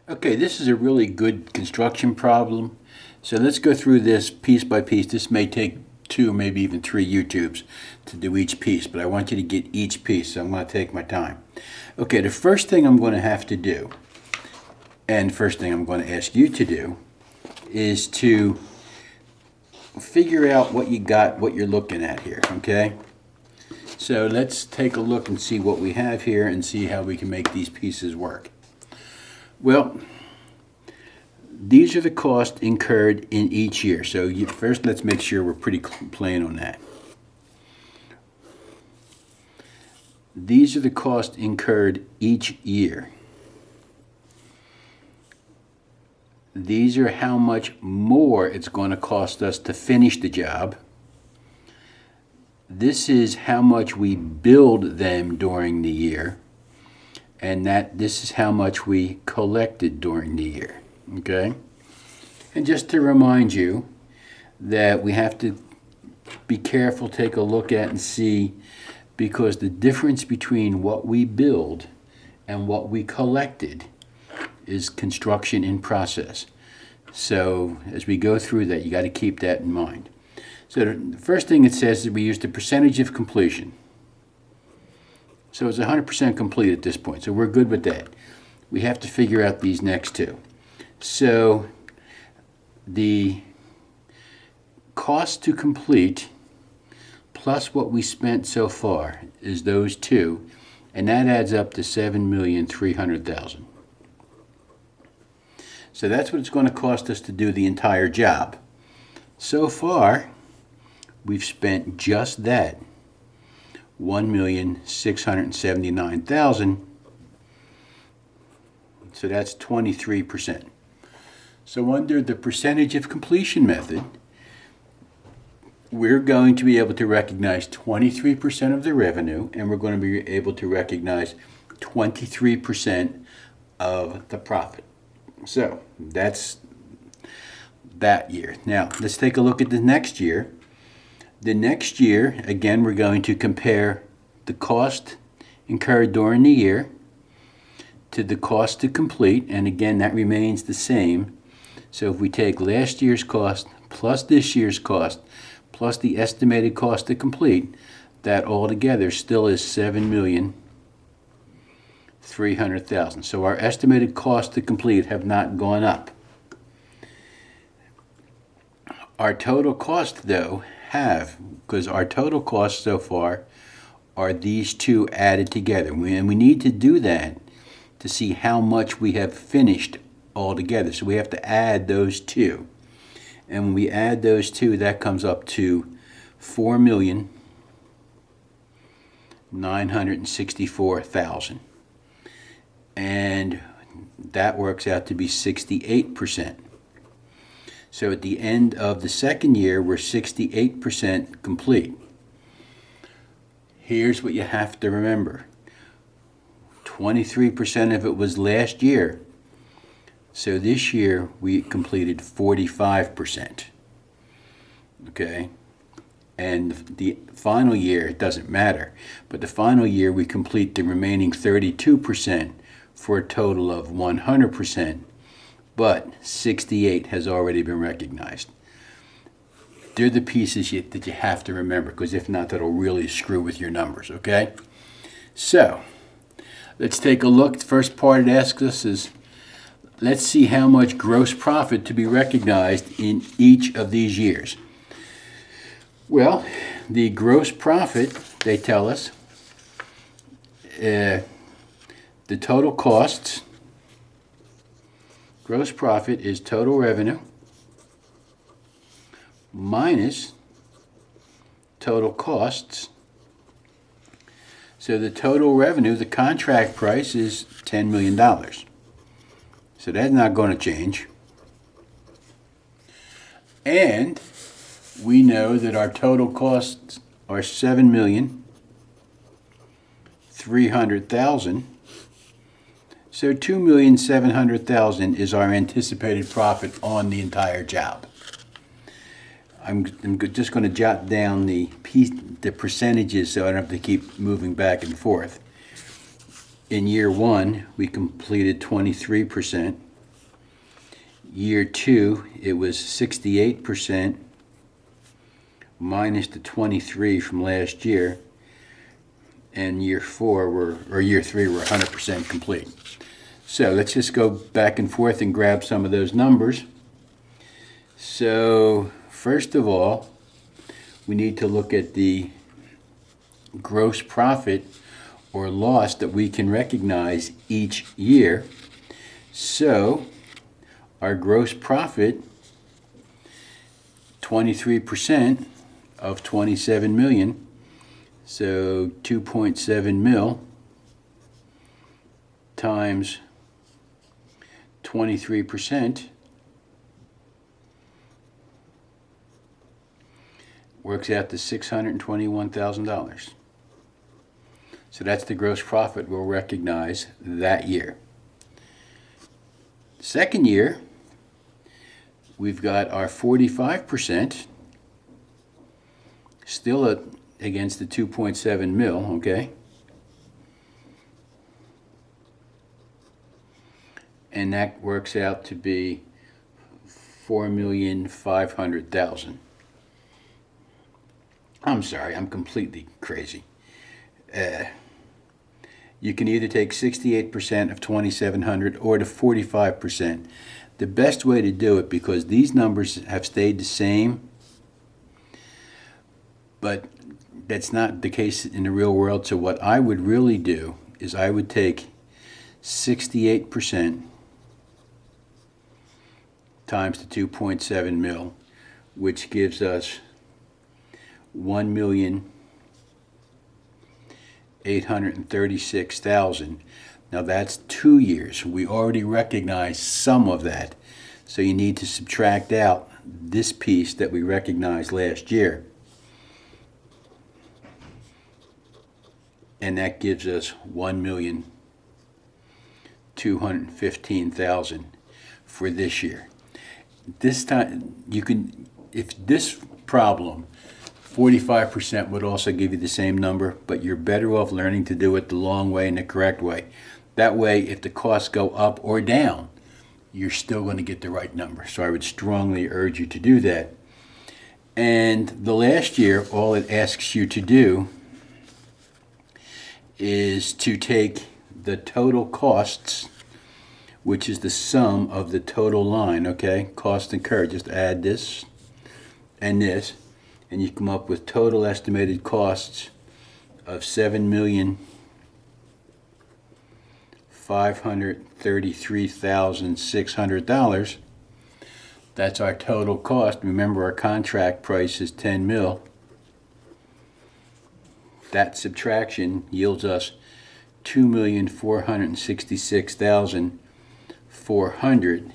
Okay, this is a really good construction problem. So let's go through this piece by piece. This may take 2, maybe even 3 YouTubes to do each piece, but I want you to get each piece, so I'm going to take my time. Okay, the first thing I'm going to have to do, and first thing I'm going to ask you to do, is to figure out what you got, what you're looking at here, okay? So let's take a look and see what we have here and see how we can make these pieces work. Well, these are the costs incurred in each year. So first, let's make sure we're pretty plain on that. These are the costs incurred each year. These are how much more it's going to cost us to finish the job. This is how much we billed them during the year. And this is how much we collected during the year. Okay? And just to remind you that we have to be careful, take a look at and see, because the difference between what we billed and what we collected is construction in process. So as we go through that, you got to keep that in mind. So the first thing it says is we use the percentage of completion. So it's 100% complete at this point, so we're good with that. We have to figure out these next two. So the cost to complete plus what we spent so far is those two, and that adds up to $7,300,000. So that's what it's going to cost us to do the entire job. So far, we've spent just that, $1,679,000. So that's 23%. So under the percentage of completion method, we're going to be able to recognize 23% of the revenue, and we're going to be able to recognize 23% of the profit. So that's that year. Now let's take a look at the next year. The next year, again, we're going to compare the cost incurred during the year to the cost to complete, and again, that remains the same. So if we take last year's cost plus this year's cost plus the estimated cost to complete, that altogether still is $7,300,000. So our estimated cost to complete have not gone up. Our total cost, though, have, because our total costs so far are these two added together. And we need to do that to see how much we have finished altogether. So we have to add those two. And when we add those two, that comes up to $4,964,000. And that works out to be 68%. So at the end of the second year, we're 68% complete. Here's what you have to remember. 23% of it was last year. So this year, we completed 45%. Okay? And the final year, it doesn't matter. But the final year, we complete the remaining 32% for a total of 100%. But 68 has already been recognized. They're the pieces that you have to remember, because if not, that'll really screw with your numbers, okay? So, let's take a look. The first part it asks us is, let's see how much gross profit to be recognized in each of these years. Well, the gross profit, they tell us, the total costs, gross profit is total revenue minus total costs. So the total revenue, the contract price, is $10 million. So that's not going to change. And we know that our total costs are $7,300,000. So $2,700,000 is our anticipated profit on the entire job. I'm just going to jot down the percentages so I don't have to keep moving back and forth. In year one, we completed 23%. Year 2, it was 68% minus the 23 from last year. And year 3, we're 100% complete. So let's just go back and forth and grab some of those numbers. So first of all, we need to look at the gross profit or loss that we can recognize each year. So our gross profit, 23% of 27 million, so 2.7 mil times 23% works out to $621,000. So that's the gross profit we'll recognize that year. Second year, we've got our 45%, still against the 2.7 mil, okay? And that works out to be $4,500,000. I'm sorry, I'm completely crazy. You can either take 68% of 2,700 or the 45%. The best way to do it, because these numbers have stayed the same, but that's not the case in the real world. So what I would really do is I would take 68% times the 2.7 mil, which gives us 1,836,000. Now that's 2 years. We already recognize some of that. So you need to subtract out this piece that we recognized last year. And that gives us 1,215,000 for this year. This time, you can, if this problem, 45% would also give you the same number, but you're better off learning to do it the long way and the correct way. That way, if the costs go up or down, you're still going to get the right number. So I would strongly urge you to do that. And the last year, all it asks you to do is to take the total costs, which is the sum of the total line, okay? Cost incurred. Just add this and this, and you come up with total estimated costs of $7,533,600. That's our total cost. Remember, our contract price is 10 mil. That subtraction yields us 2,466,400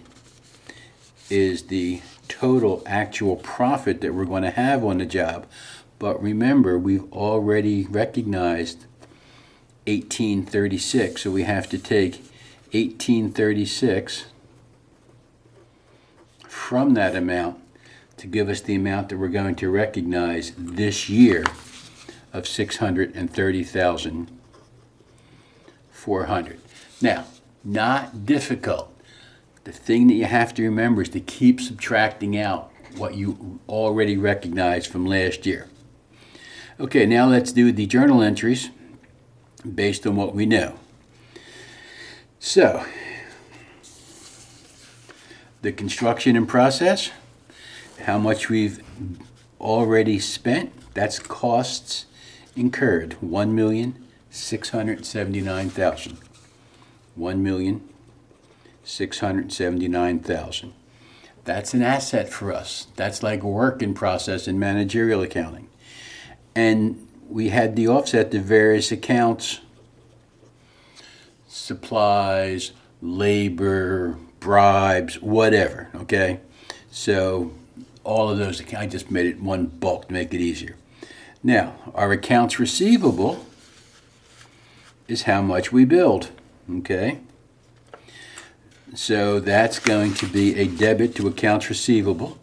is the total actual profit that we're going to have on the job. But remember, we've already recognized 1836, so we have to take 1836 from that amount to give us the amount that we're going to recognize this year of $630,400. Now, not difficult. The thing that you have to remember is to keep subtracting out what you already recognized from last year. Okay, now let's do the journal entries based on what we know. So, the construction in process, how much we've already spent, that's costs incurred, 1,679,000. 1,679,000. That's an asset for us. That's like a work in process in managerial accounting. And we had the offset to various accounts, supplies, labor, bribes, whatever, okay? So all of those, I just made it one bulk to make it easier. Now, our accounts receivable is how much we billed, okay? So that's going to be a debit to accounts receivable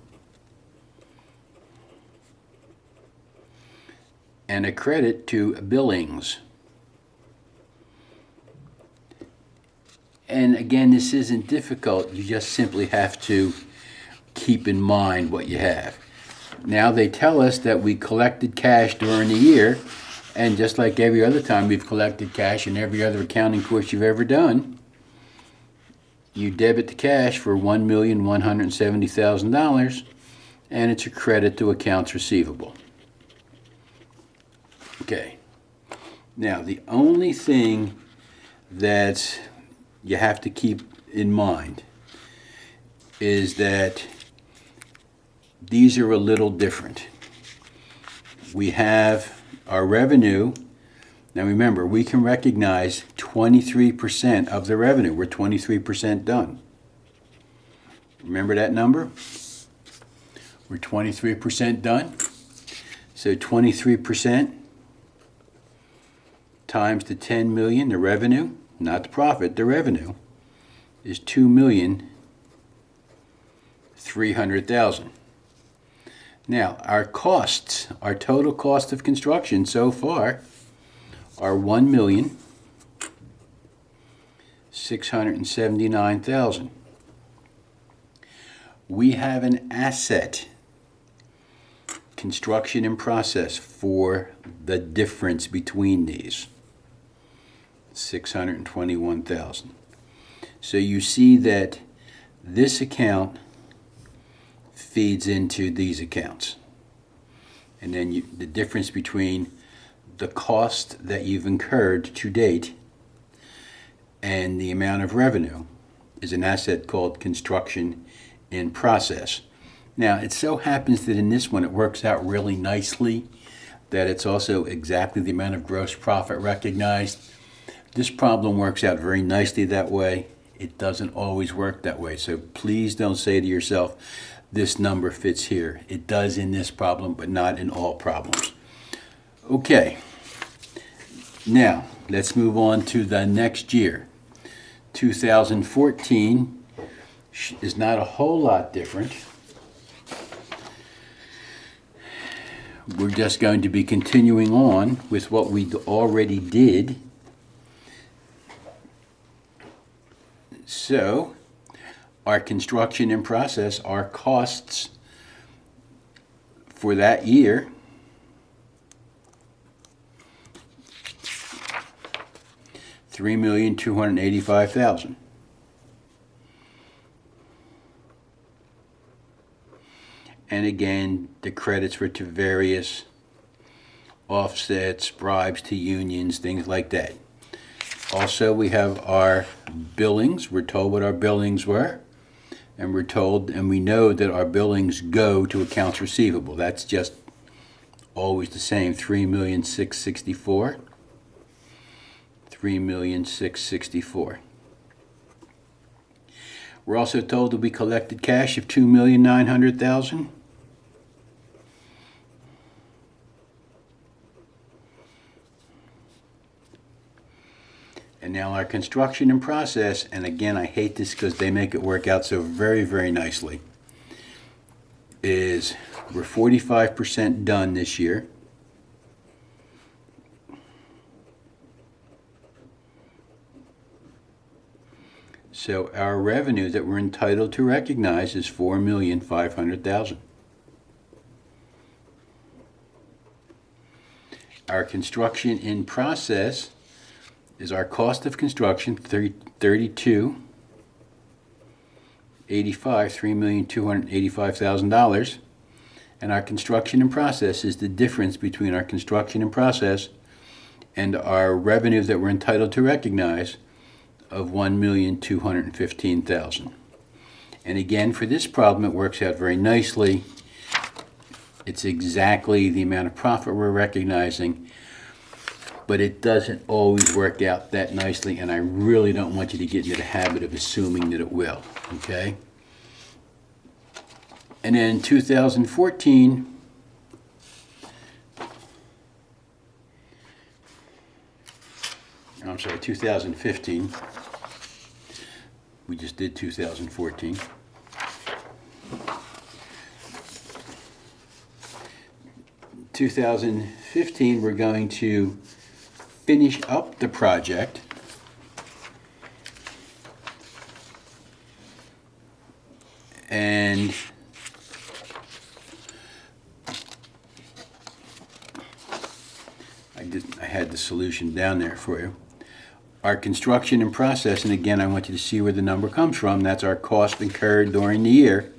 and a credit to billings. And again, this isn't difficult. You just simply have to keep in mind what you have. Now they tell us that we collected cash during the year, and just like every other time we've collected cash in every other accounting course you've ever done, you debit the cash for $1,170,000, and it's a credit to accounts receivable. Okay. Now, the only thing that you have to keep in mind is that these are a little different. We have our revenue. Now remember, we can recognize 23% of the revenue. We're 23% done. Remember that number? We're 23% done. So 23% times the 10 million, the revenue, not the profit, the revenue, is 2,300,000. Now, our costs, our total cost of construction so far are 1,679,000. We have an asset, construction in process, for the difference between these, 621,000. So you see that this account feeds into these accounts. And then the difference between the cost that you've incurred to date and the amount of revenue is an asset called construction in process. Now, it so happens that in this one it works out really nicely, that it's also exactly the amount of gross profit recognized. This problem works out very nicely that way. It doesn't always work that way. So please don't say to yourself, this number fits here. It does in this problem, but not in all problems. Okay. Now, let's move on to the next year. 2014 is not a whole lot different. We're just going to be continuing on with what we already did. So, our construction in process, our costs for that year, $3,285,000. And again, the credits were to various offsets, bribes to unions, things like that. Also, we have our billings. We're told what our billings were. And we're told, and we know that our billings go to accounts receivable. That's just always the same, $3,664,000. $3,664,000. We're also told that we collected cash of $2,900,000. And now our construction in process, and again, I hate this because they make it work out so very, very nicely, is we're 45% done this year. So our revenue that we're entitled to recognize is $4,500,000. Our construction in process is our cost of construction, $3,285,000, and our construction in process is the difference between our construction in process and our revenue that we're entitled to recognize of $1,215,000. And again, for this problem, it works out very nicely. It's exactly the amount of profit we're recognizing, but it doesn't always work out that nicely, and I really don't want you to get into the habit of assuming that it will, okay? And then 2014, I'm sorry, 2015. We just did 2014. In 2015, we're going to finish up the project And I had the solution down there for you. Our construction in process, and again, I want you to see where the number comes from. That's our cost incurred during the year,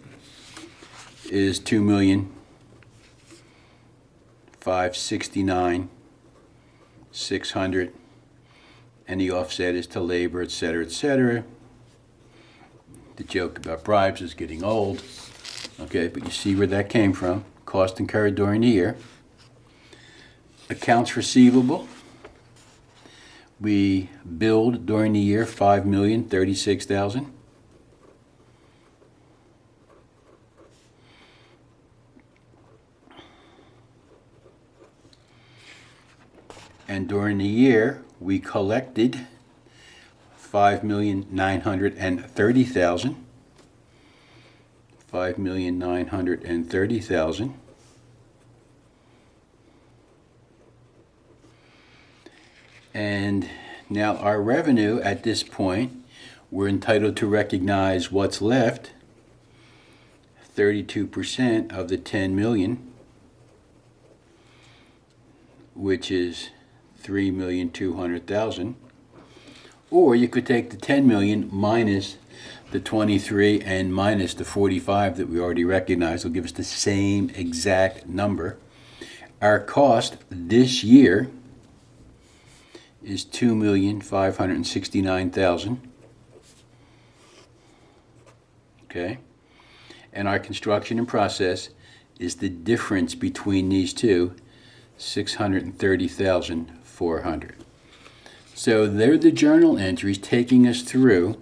is $2,569,600, and the offset is to labor, etc., etc. The joke about bribes is getting old. Okay, but you see where that came from. Cost incurred during the year. Accounts receivable. We billed during the year $5,036,000. And during the year, we collected $5,930,000. $5,930,000. And now our revenue at this point, we're entitled to recognize what's left, 32% of the 10 million, which is 3,200,000. Or you could take the 10 million minus the 23 and minus the 45 that we already recognized will give us the same exact number. Our cost this year is $2,569,000. Okay? And our construction in process is the difference between these two, $630,400. So they're the journal entries taking us through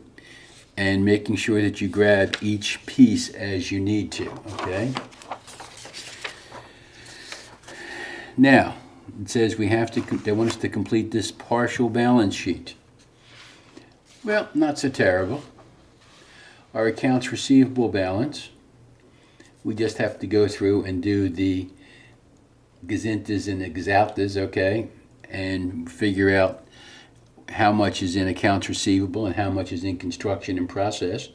and making sure that you grab each piece as you need to, okay? Now, it says they want us to complete this partial balance sheet. Well, not so terrible. Our accounts receivable balance, we just have to go through and do the gazintas and exaltas, okay, and figure out how much is in accounts receivable and how much is in construction in process.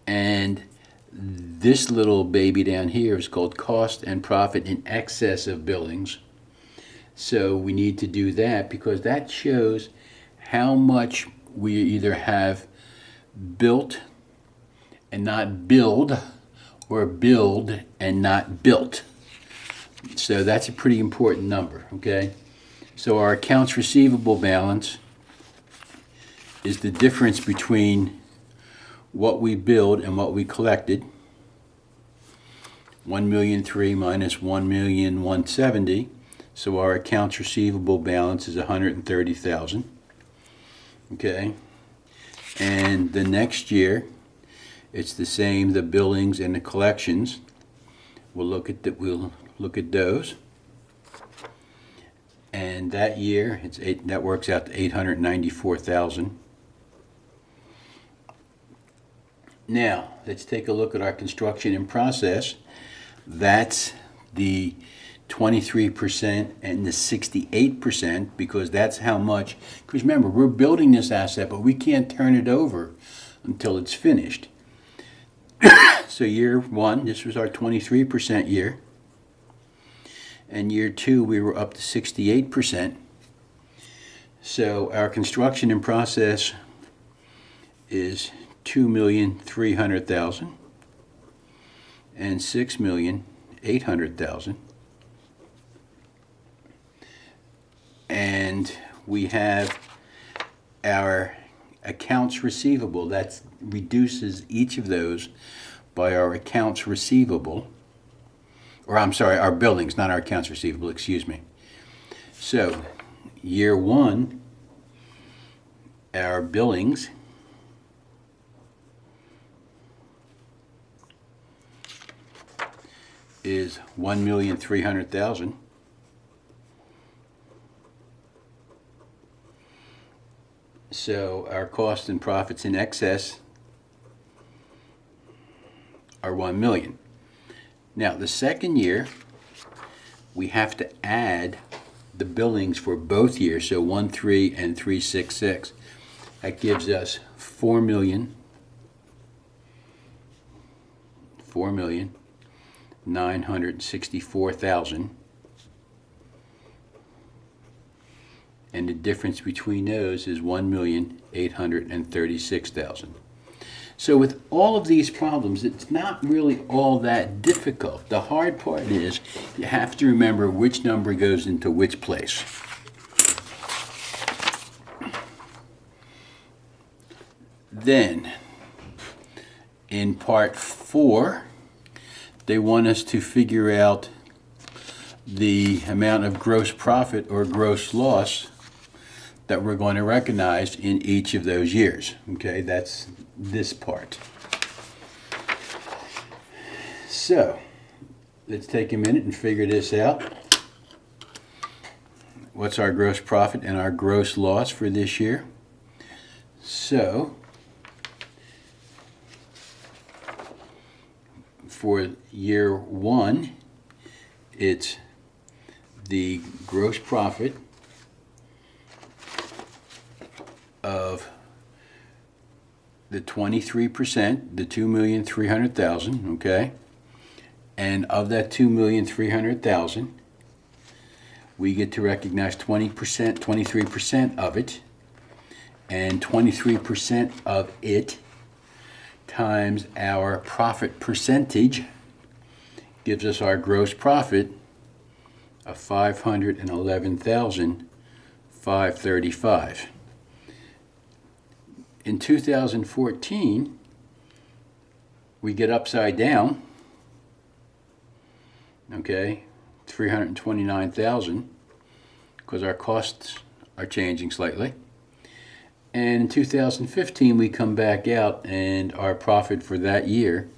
And this little baby down here is called cost and profit in excess of billings. So we need to do that because that shows how much we either have built and not billed or build and not built. So that's a pretty important number, okay? So our accounts receivable balance is the difference between what we billed and what we collected. 1,000,003 minus 1,170,000. So our accounts receivable balance is 130,000. Okay. And the next year, it's the same, the billings and the collections. We'll look at those. And that year, that works out to 894,000. Now, let's take a look at our construction in process. That's the 23% and the 68% because that's how much, because remember, we're building this asset, but we can't turn it over until it's finished. So year one, this was our 23% year. And year two, we were up to 68%. So our construction in process is 2,300,000 and 6,800,000. And we have our accounts receivable. That reduces each of those by our accounts receivable. Or I'm sorry, our billings, not our accounts receivable, excuse me. So, year one, our billings is 1,300,000. So our costs and profits in excess are 1 million. Now the second year, we have to add the billings for both years, so 1.3 and 3.66. That gives us 4,000,000 4,964,000. And the difference between those is 1,836,000. So with all of these problems, it's not really all that difficult. The hard part is you have to remember which number goes into which place. Then, in part 4, they want us to figure out the amount of gross profit or gross loss that we're going to recognize in each of those years. Okay, that's this part. So, let's take a minute and figure this out. What's our gross profit and our gross loss for this year? So, for year 1, it's the gross profit of the 23%, the 2,300,000, okay? And of that 2,300,000, we get to recognize 20%, 23% of it, and 23% of it times our profit percentage gives us our gross profit of $511,535. In 2014, we get upside down, okay, 329,000, because our costs are changing slightly. And in 2015, we come back out, and our profit for that year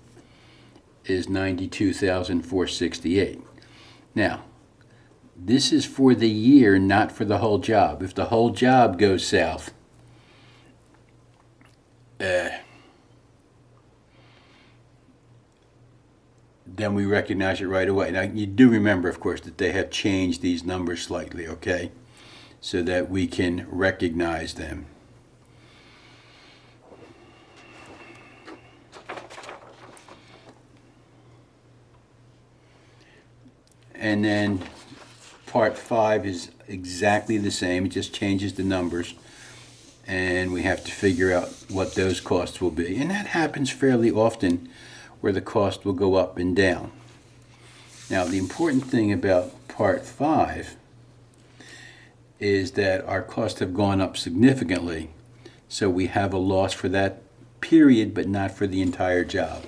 is 92,468. Now, this is for the year, not for the whole job. If the whole job goes south, then we recognize it right away. Now, you do remember, of course, that they have changed these numbers slightly, okay, so that we can recognize them. And then part 5 is exactly the same. It just changes the numbers. And we have to figure out what those costs will be. And that happens fairly often, where the cost will go up and down. Now, the important thing about part 5 is that our costs have gone up significantly. So we have a loss for that period, but not for the entire job.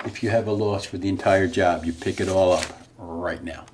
If you have a loss for the entire job, you pick it all up right now.